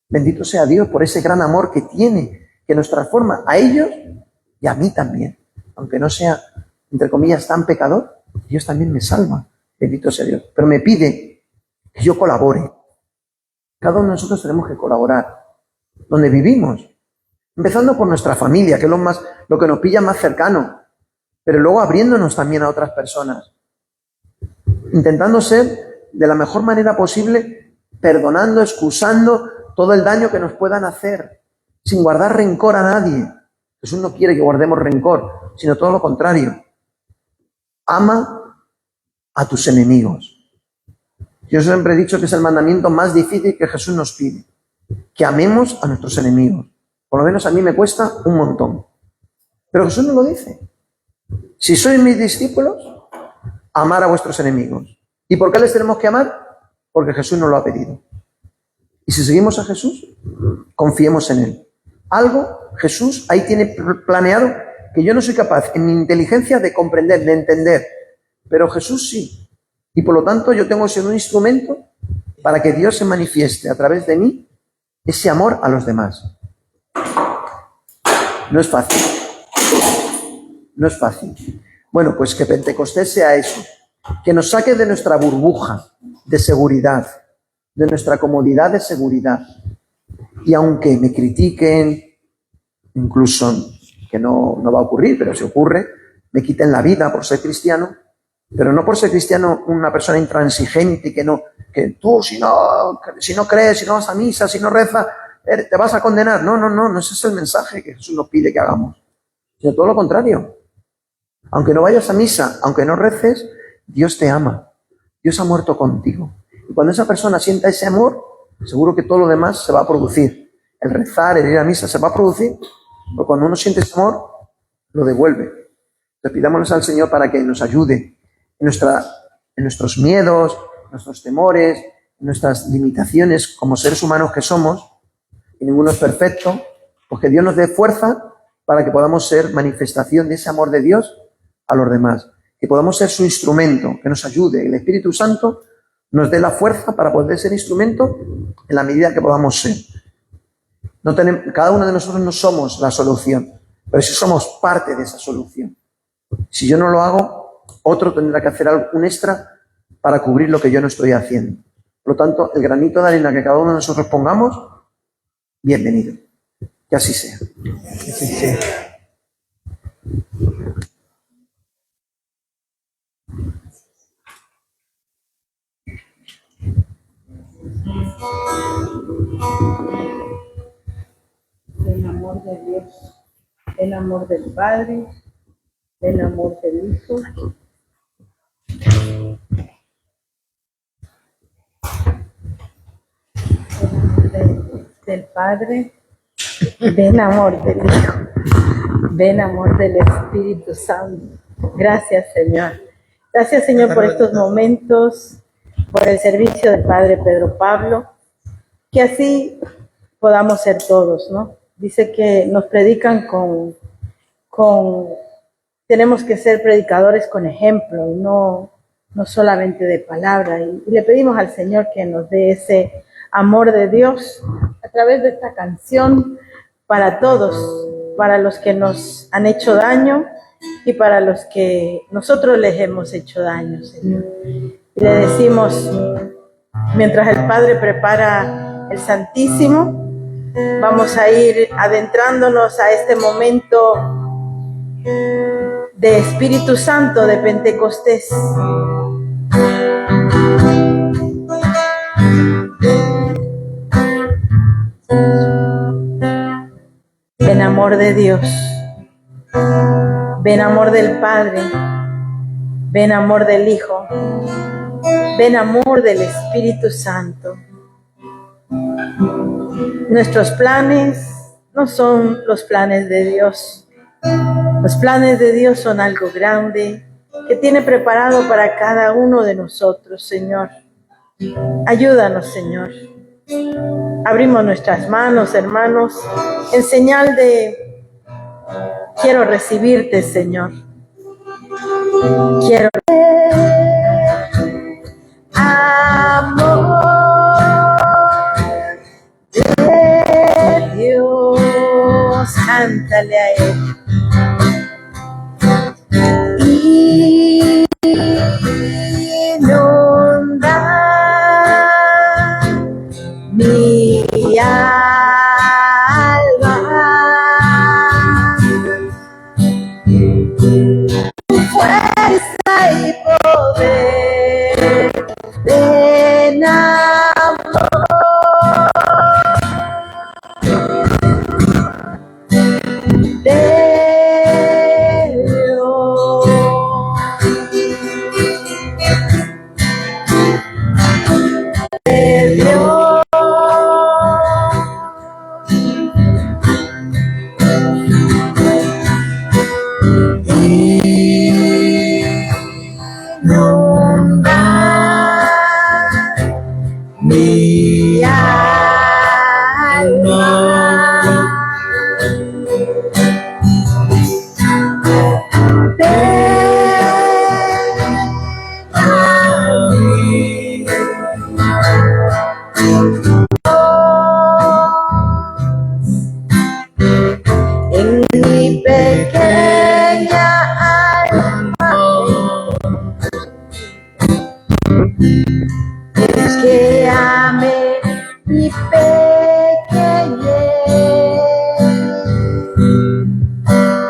Speaker 2: Bendito sea Dios por ese gran amor que tiene, que nos transforma a ellos y a mí también. Aunque no sea, entre comillas, tan pecador, Dios también me salva. Bendito sea Dios. Pero me pide que yo colabore. Cada uno de nosotros tenemos que colaborar donde vivimos. Empezando por nuestra familia, que es lo que nos pilla más cercano. Pero luego abriéndonos también a otras personas. Intentando ser de la mejor manera posible, perdonando, excusando todo el daño que nos puedan hacer, sin guardar rencor a nadie. Jesús no quiere que guardemos rencor, sino todo lo contrario. Ama a tus enemigos. Yo siempre he dicho que es el mandamiento más difícil que Jesús nos pide, que amemos a nuestros enemigos. Por lo menos a mí me cuesta un montón. Pero Jesús nos lo dice. Si sois mis discípulos, amar a vuestros enemigos. ¿Y por qué les tenemos que amar? Porque Jesús nos lo ha pedido. Y si seguimos a Jesús, confiemos en Él. Jesús ahí tiene planeado que yo no soy capaz en mi inteligencia de comprender, de entender. Pero Jesús sí. Y por lo tanto yo tengo que ser un instrumento para que Dios se manifieste a través de mí ese amor a los demás. No es fácil. No es fácil. Bueno, pues que Pentecostés sea eso. Que nos saque de nuestra burbuja de seguridad, de nuestra comodidad de seguridad. Y aunque me critiquen, incluso que no va a ocurrir, pero si ocurre, me quiten la vida por ser cristiano, pero no por ser cristiano una persona intransigente que tú si no crees, si no vas a misa, si no rezas, te vas a condenar. No, ese es el mensaje que Jesús nos pide que hagamos, sino todo lo contrario. Aunque no vayas a misa, aunque no reces, Dios te ama, Dios ha muerto contigo. Y cuando esa persona sienta ese amor, seguro que todo lo demás se va a producir. El rezar, el ir a misa se va a producir, pero cuando uno siente ese amor, lo devuelve. Entonces pidámosles al Señor para que nos ayude en nuestros miedos, en nuestros temores, en nuestras limitaciones como seres humanos que somos, y ninguno es perfecto, pues que Dios nos dé fuerza para que podamos ser manifestación de ese amor de Dios a los demás, que podamos ser su instrumento, que nos ayude, el Espíritu Santo nos dé la fuerza para poder ser instrumento en la medida que podamos ser. Cada uno de nosotros no somos la solución, pero sí somos parte de esa solución. Si yo no lo hago, otro tendrá que hacer un extra para cubrir lo que yo no estoy haciendo. Por lo tanto, el granito de arena que cada uno de nosotros pongamos, bienvenido. Que así sea. Que así sea.
Speaker 3: El amor de Dios, el amor del Padre, el amor del Hijo. Del Padre, ven amor del Hijo, ven amor del Espíritu Santo. Gracias, Señor. Gracias, Señor, por estos momentos, por el servicio del Padre Pedro Pablo, que así podamos ser todos, ¿no? Dice que nos predican tenemos que ser predicadores con ejemplo, no solamente de palabra. Y le pedimos al Señor que nos dé ese amor de Dios a través de esta canción para todos, para los que nos han hecho daño y para los que nosotros les hemos hecho daño, Señor. Y le decimos, mientras el Padre prepara el Santísimo, vamos a ir adentrándonos a este momento de Espíritu Santo de Pentecostés. Ven amor de Dios, ven amor del Padre, ven amor del Hijo, ven amor del Espíritu Santo. Nuestros planes no son los planes de Dios. Los planes de Dios son algo grande que tiene preparado para cada uno de nosotros, Señor. Ayúdanos, Señor. Abrimos nuestras manos, hermanos, en señal de quiero recibirte, Señor. Quiero amor de Dios, cántale a Él. Inunda mi alma, fuerza y poder, ven amor de Dios. De Dios. Inunda mi alma, en mi pequeña alma, es que ame mi pequeñez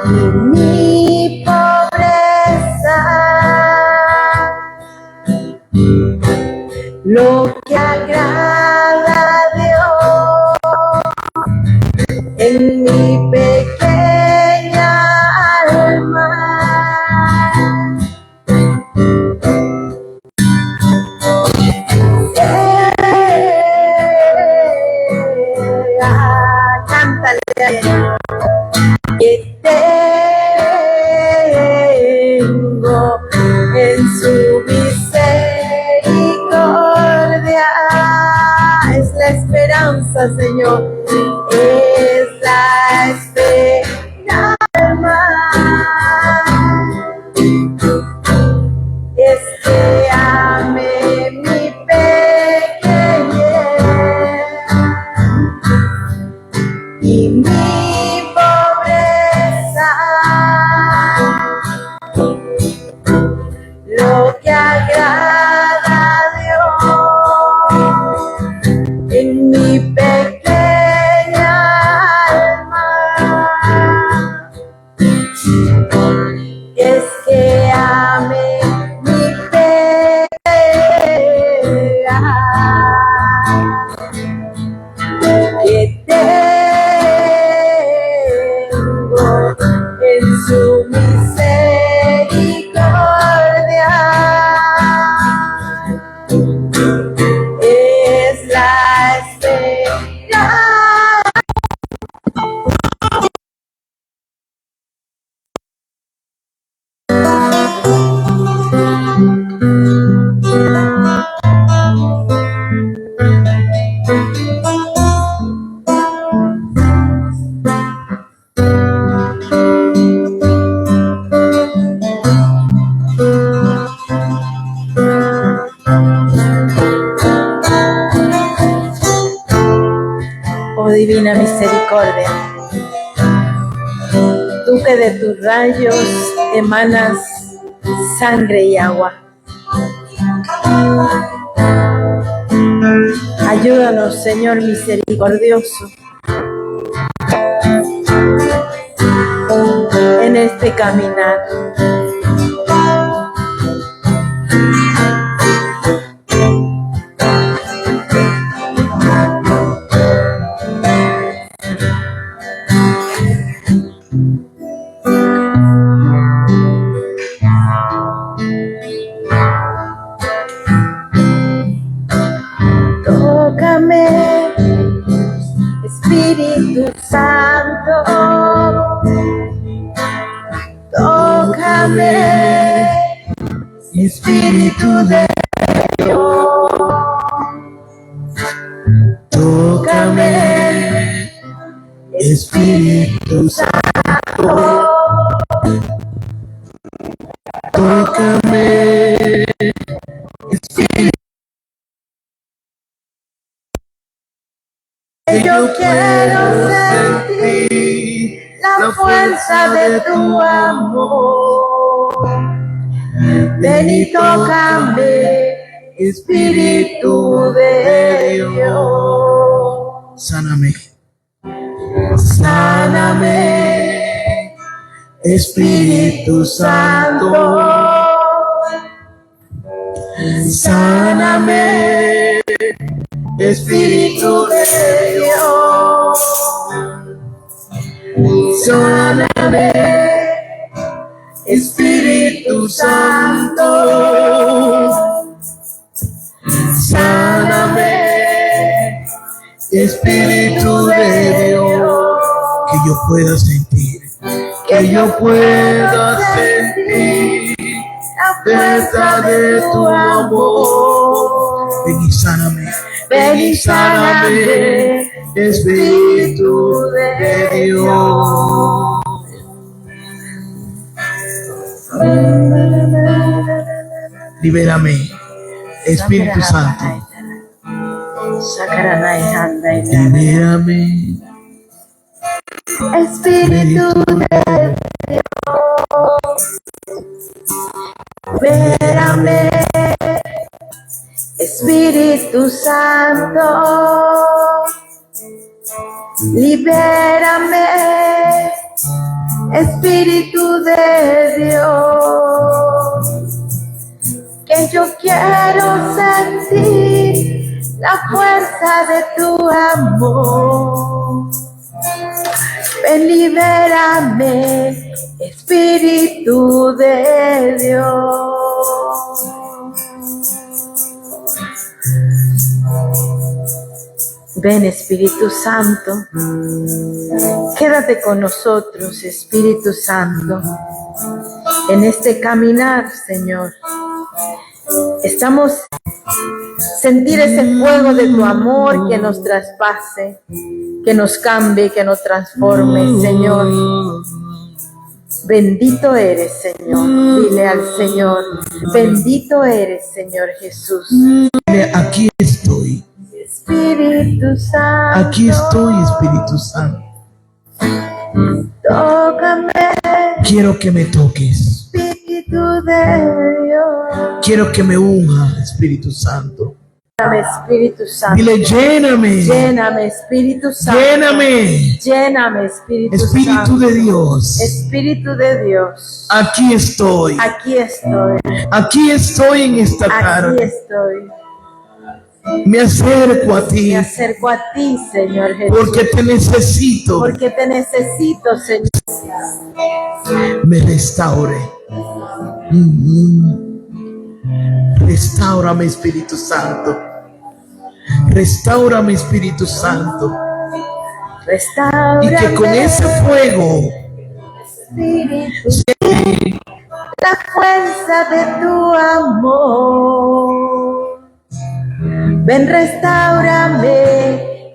Speaker 3: y mi pobreza, lo que agrada a Dios en mi pequeña alma. Cántale que tengo en su misericordia. Es la esperanza, Señor, es la esperanza. Es que ame mi pequeñez y mi pobreza, lo que agrada a Dios en mi pequeña alma, es que ame mi pequeña, que tengo en su misericordia. divina misericordia. Tú que de tus rayos emanas sangre y agua. Ayúdanos, Señor misericordioso, en este caminar. Tócame, Espíritu Santo, tócame, Espíritu de Dios, tócame, Espíritu Santo, tócame, Espíritu. Yo quiero sentir la fuerza de tu amor. Ven y tócame, Espíritu de Dios.
Speaker 1: Sáname.
Speaker 3: Sáname, Espíritu Santo. Sáname, Espíritu de Dios. Sáname, Espíritu Santo. Sáname, Espíritu de Dios.
Speaker 1: Que yo pueda sentir.
Speaker 3: Que yo pueda sentir la fuerza de tu amor.
Speaker 1: Ven y sáname.
Speaker 3: Ven y sáname, Espíritu de Dios.
Speaker 1: Libérame, Espíritu Santo. Libérame.
Speaker 3: Espíritu de Dios, libérame, Espíritu Santo, libérame, Espíritu de Dios, que yo quiero sentir la fuerza de tu amor. Ven, libérame, Espíritu de Dios. Ven, Espíritu Santo, quédate con nosotros, Espíritu Santo, en este caminar, Señor. Estamos sentir ese fuego de tu amor que nos traspase, que nos cambie, que nos transforme, Señor. Bendito eres, Señor. Dile al Señor, bendito eres, Señor Jesús.
Speaker 1: Aquí estoy.
Speaker 3: Espíritu Santo.
Speaker 1: Aquí estoy, Espíritu Santo.
Speaker 3: Tócame.
Speaker 1: Quiero que me toques.
Speaker 3: Espíritu de Dios.
Speaker 1: Quiero que me unja, Espíritu Santo.
Speaker 3: Lléname, Espíritu Santo.
Speaker 1: Dile, lléname.
Speaker 3: Lléname, Espíritu Santo.
Speaker 1: Lléname.
Speaker 3: Lléname, Espíritu
Speaker 1: Espíritu
Speaker 3: Santo.
Speaker 1: de Dios.
Speaker 3: Espíritu de Dios.
Speaker 1: Aquí estoy.
Speaker 3: Aquí estoy.
Speaker 1: Aquí estoy en esta
Speaker 3: Aquí
Speaker 1: tarde.
Speaker 3: estoy.
Speaker 1: Me acerco a ti.
Speaker 3: Me acerco a ti, Señor Jesús.
Speaker 1: Porque te necesito.
Speaker 3: Porque te necesito, Señor.
Speaker 1: Me restaure. Restáurame, Espíritu Santo. Restáurame, Espíritu Santo.
Speaker 3: Restaurame,
Speaker 1: Y que con ese fuego,
Speaker 3: Espíritu, la fuerza de tu amor. Ven, restaurame,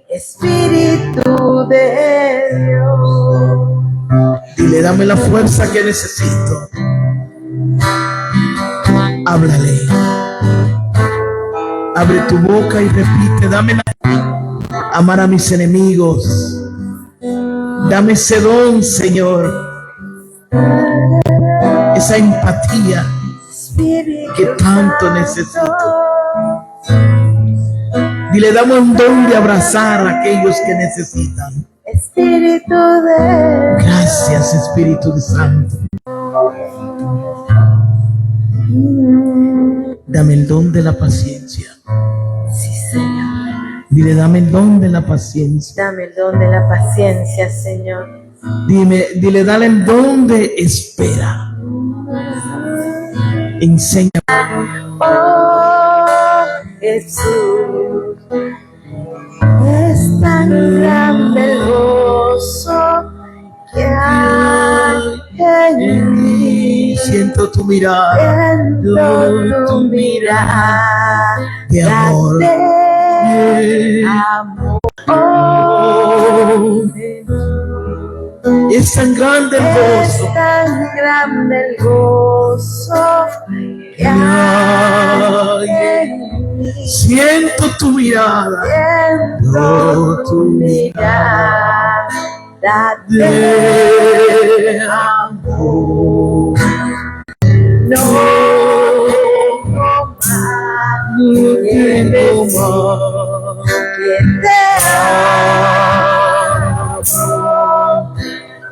Speaker 3: Espíritu de Dios.
Speaker 1: dile, dame la fuerza que necesito. Háblale. Abre tu boca y repite, dame la. amar a mis enemigos. Dame ese don, Señor, esa empatía que tanto necesito. Dile, dame un don de abrazar a aquellos que necesitan.
Speaker 3: Espíritu de
Speaker 1: Gracias, Espíritu Santo. Dame el don de la paciencia.
Speaker 3: Sí, Señor.
Speaker 1: Dile, dame el don de la paciencia.
Speaker 3: Dame el don de la paciencia, Señor.
Speaker 1: Dile, dale el don de espera. Enseña.
Speaker 3: Oh, Jesús, es tan grande el gozo que hay en mí.
Speaker 1: Siento tu mirada
Speaker 3: Siento tu mirada
Speaker 1: de amor.
Speaker 3: de amor. Oh,
Speaker 1: Es tan grande el
Speaker 3: es
Speaker 1: gozo
Speaker 3: tan grande el gozo que hay en mí.
Speaker 1: Siento tu mirada
Speaker 3: Siento tu mirada de
Speaker 1: de amor.
Speaker 3: no
Speaker 1: tengo más
Speaker 3: que te amo.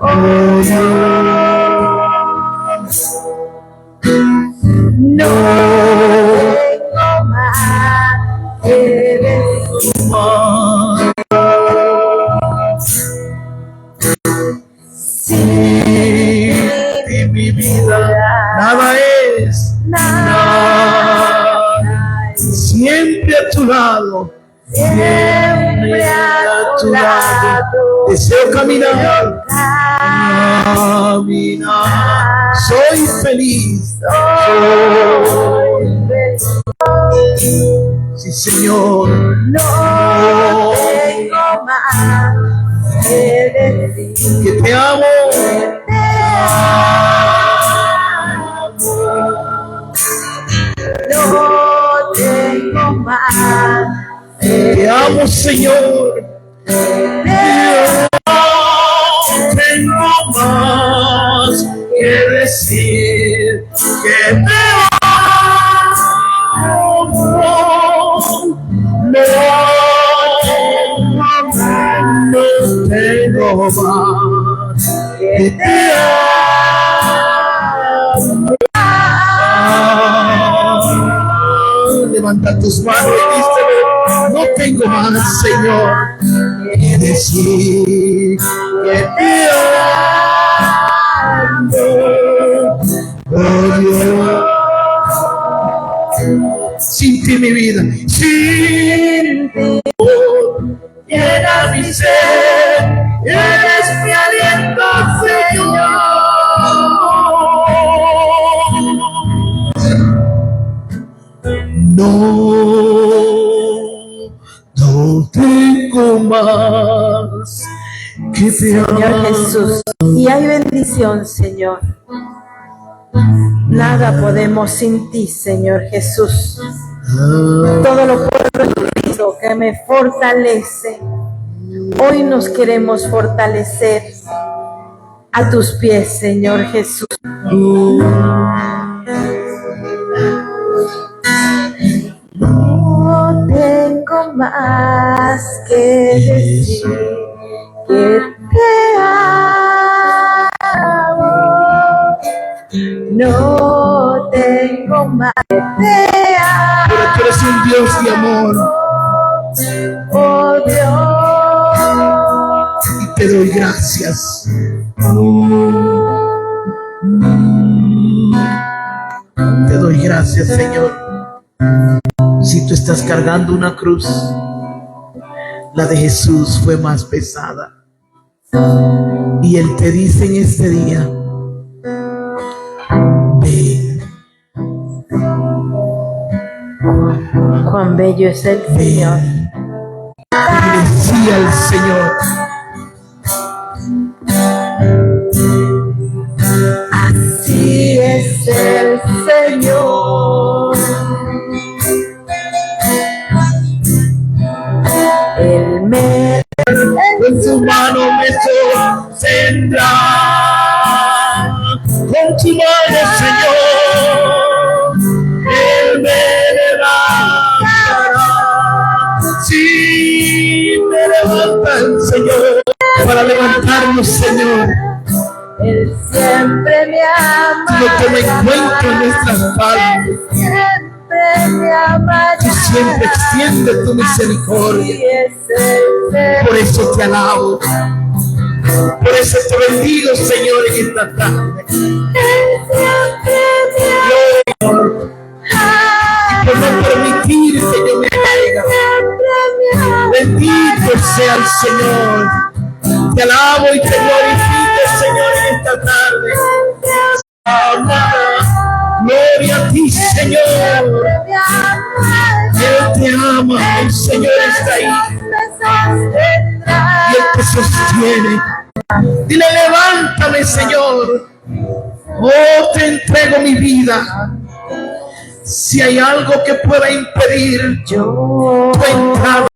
Speaker 1: oh Dios.
Speaker 3: No tengo más que decir.
Speaker 1: Sí, en mi vida nada es nada. Siempre a tu lado,
Speaker 3: Siempre a tu lado.
Speaker 1: Deseo caminar, soy feliz.
Speaker 3: Soy feliz.
Speaker 1: Sí, Señor.
Speaker 3: No tengo más que decir.
Speaker 1: Que te amo.
Speaker 3: No tengo más.
Speaker 1: Te amo, Señor. No tengo más que decir. Que te amo. No tengo más que te amo. Levanta tus manos y díselo. No tengo más, Señor, que decir que te amo. Oh Dios. Sin ti mi vida, sin ti llena mi ser, eres mi aliento, Señor. No tengo más que te
Speaker 3: Señor
Speaker 1: amo.
Speaker 3: Jesús, y hay bendición, Señor. Nada podemos sin ti, Señor Jesús. Todo lo puedo en Cristo que me fortalece. Hoy nos queremos fortalecer a tus pies, Señor Jesús. No tengo más que decir que te amo. No tengo más que te amo.
Speaker 1: Pero tú eres un Dios de amor
Speaker 3: Oh Dios,
Speaker 1: y te doy gracias. Te doy gracias, Señor. Si tú estás cargando una cruz, la de Jesús fue más pesada. Y Él te dice en este día, ven,
Speaker 3: cuán bello es el Señor.
Speaker 1: dile sí al Señor.
Speaker 3: Así es el Señor. Él me
Speaker 1: levantarnos, Señor.
Speaker 3: Él siempre me ama.
Speaker 1: Tú no toma en cuenta nuestras faltas.
Speaker 3: Él siempre me amará.
Speaker 1: Tú siempre extiendes tu misericordia.
Speaker 3: Y es el
Speaker 1: Por eso te alabo. Por eso te bendigo, Señor, en esta tarde.
Speaker 3: Él siempre me
Speaker 1: Señor, y por no permitir que yo me caiga.
Speaker 3: ama.
Speaker 1: Bendito sea el Señor. Te alabo y te glorifico, Señor, en esta tarde. Amada, gloria a ti, Señor. Él te ama, el Señor está ahí. Y Él te sostiene. Dile, levántame, Señor. Oh, te entrego mi vida. Si hay algo que pueda impedir tu entrada